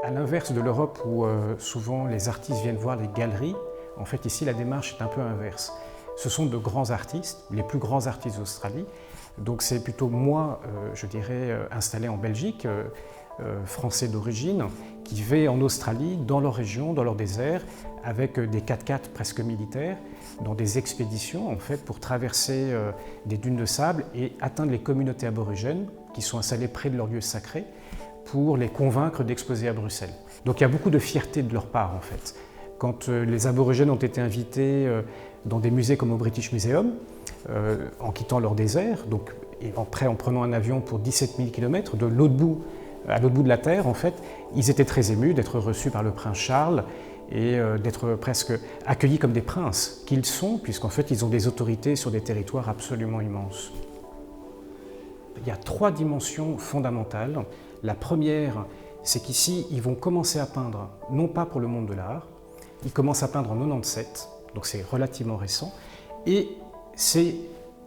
À l'inverse de l'Europe où souvent les artistes viennent voir les galeries, en fait ici la démarche est un peu inverse. Ce sont de grands artistes, les plus grands artistes d'Australie. Donc c'est plutôt moi, je dirais, installé en Belgique, français d'origine, qui vais en Australie, dans leur région, dans leur désert, avec des 4x4 presque militaires, dans des expéditions en fait pour traverser des dunes de sable et atteindre les communautés aborigènes qui sont installées près de leurs lieux sacrés pour les convaincre d'exposer à Bruxelles. Donc il y a beaucoup de fierté de leur part en fait. Quand les aborigènes ont été invités dans des musées comme au British Museum, en quittant leur désert, donc, et après en prenant un avion pour 17 000 km de l'autre bout à l'autre bout de la Terre, en fait, ils étaient très émus d'être reçus par le prince Charles et d'être presque accueillis comme des princes qu'ils sont, puisqu'en fait ils ont des autorités sur des territoires absolument immenses. Il y a 3 dimensions fondamentales. La première, c'est qu'ici, ils vont commencer à peindre, non pas pour le monde de l'art, ils commencent à peindre en 97, donc c'est relativement récent, et c'est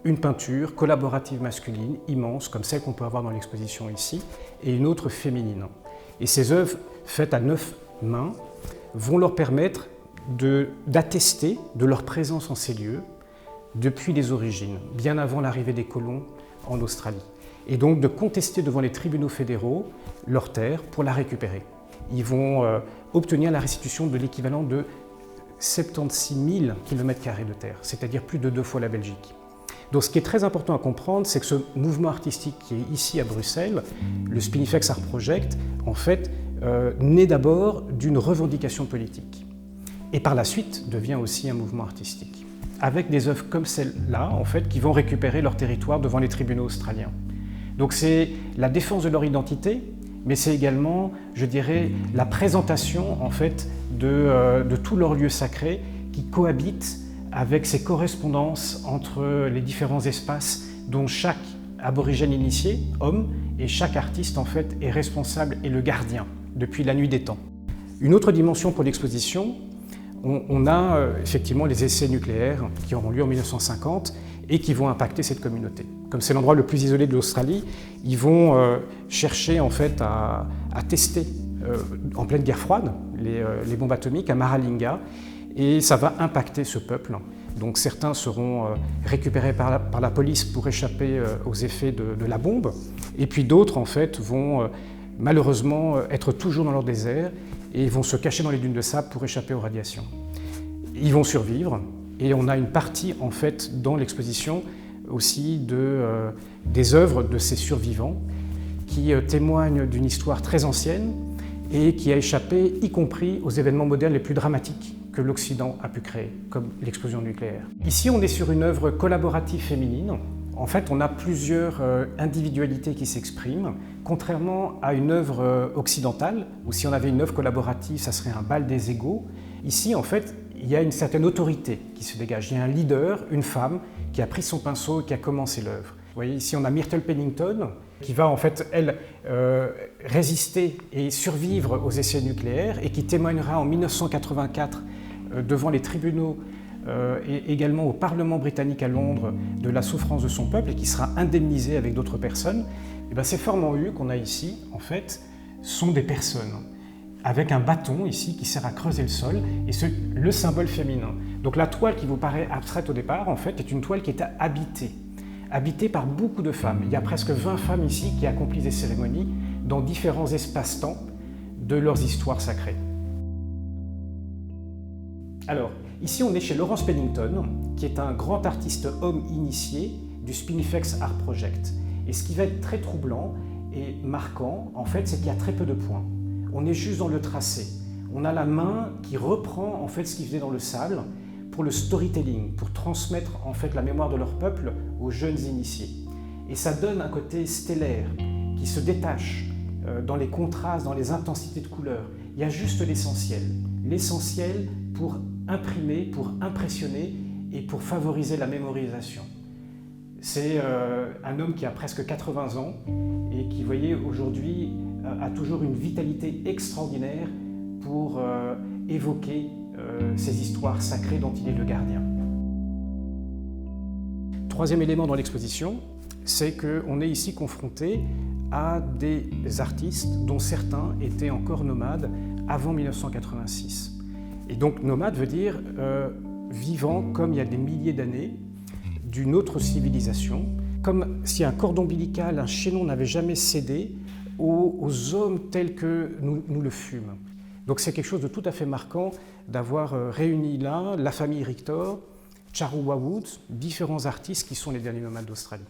une peinture collaborative masculine immense, comme celle qu'on peut avoir dans l'exposition ici, et une autre féminine. Et ces œuvres, faites à 9 mains, vont leur permettre d'attester de leur présence en ces lieux depuis les origines, bien avant l'arrivée des colons en Australie. Et donc de contester devant les tribunaux fédéraux leur terre pour la récupérer. Ils vont obtenir la restitution de l'équivalent de 76 000 km² de terre, c'est-à-dire plus de 2 fois la Belgique. Donc ce qui est très important à comprendre, c'est que ce mouvement artistique qui est ici à Bruxelles, le Spinifex Art Project, en fait, naît d'abord d'une revendication politique. Et par la suite devient aussi un mouvement artistique. Avec des œuvres comme celle-là, en fait, qui vont récupérer leur territoire devant les tribunaux australiens. Donc c'est la défense de leur identité, mais c'est également, je dirais, la présentation, en fait, de tous leurs lieux sacrés qui cohabitent avec ces correspondances entre les différents espaces dont chaque aborigène initié, homme, et chaque artiste en fait est responsable et le gardien depuis la nuit des temps. Une autre dimension pour l'exposition, on a effectivement les essais nucléaires qui auront lieu en 1950 et qui vont impacter cette communauté. Comme c'est l'endroit le plus isolé de l'Australie, ils vont chercher en fait à tester en pleine guerre froide les bombes atomiques à Maralinga. Et ça va impacter ce peuple. Donc certains seront récupérés par la police pour échapper aux effets de la bombe. Et puis d'autres, en fait, vont malheureusement être toujours dans leur désert et vont se cacher dans les dunes de sable pour échapper aux radiations. Ils vont survivre et on a une partie, en fait, dans l'exposition aussi des œuvres de ces survivants qui témoignent d'une histoire très ancienne et qui a échappé, y compris aux événements modernes les plus dramatiques que l'Occident a pu créer, comme l'explosion nucléaire. Ici, on est sur une œuvre collaborative féminine. En fait, on a plusieurs individualités qui s'expriment, contrairement à une œuvre occidentale, où si on avait une œuvre collaborative, ça serait un bal des égaux. Ici, en fait, il y a une certaine autorité qui se dégage. Il y a un leader, une femme, qui a pris son pinceau et qui a commencé l'œuvre. Vous voyez, ici, on a Myrtle Pennington, qui va en fait, elle, résister et survivre aux essais nucléaires et qui témoignera en 1984 devant les tribunaux et également au Parlement britannique à Londres de la souffrance de son peuple et qui sera indemnisée avec d'autres personnes. Et bien, ces formes en U qu'on a ici, en fait, sont des personnes avec un bâton ici qui sert à creuser le sol et le symbole féminin. Donc la toile qui vous paraît abstraite au départ, en fait, est une toile qui est habitée par beaucoup de femmes. Il y a presque 20 femmes ici qui accomplissent des cérémonies dans différents espaces-temps de leurs histoires sacrées. Alors, ici on est chez Lawrence Pennington, qui est un grand artiste homme initié du Spinifex Art Project. Et ce qui va être très troublant et marquant, en fait, c'est qu'il y a très peu de points. On est juste dans le tracé. On a la main qui reprend en fait ce qu'il faisait dans le sable pour le storytelling, pour transmettre en fait la mémoire de leur peuple aux jeunes initiés. Et ça donne un côté stellaire qui se détache dans les contrastes, dans les intensités de couleurs. Il y a juste l'essentiel pour imprimer, pour impressionner et pour favoriser la mémorisation. C'est un homme qui a presque 80 ans et qui, vous voyez, aujourd'hui a toujours une vitalité extraordinaire pour évoquer ces histoires sacrées dont il est le gardien. Troisième élément dans l'exposition, c'est qu'on est ici confronté à des artistes dont certains étaient encore nomades avant 1986. Et donc nomade veut dire vivant comme il y a des milliers d'années d'une autre civilisation, comme si un cordon ombilical, un chaînon n'avait jamais cédé aux hommes tels que nous le fûmes. Donc c'est quelque chose de tout à fait marquant d'avoir réuni là la famille Rictor, Charuwa Woods, différents artistes qui sont les derniers nomades d'Australie.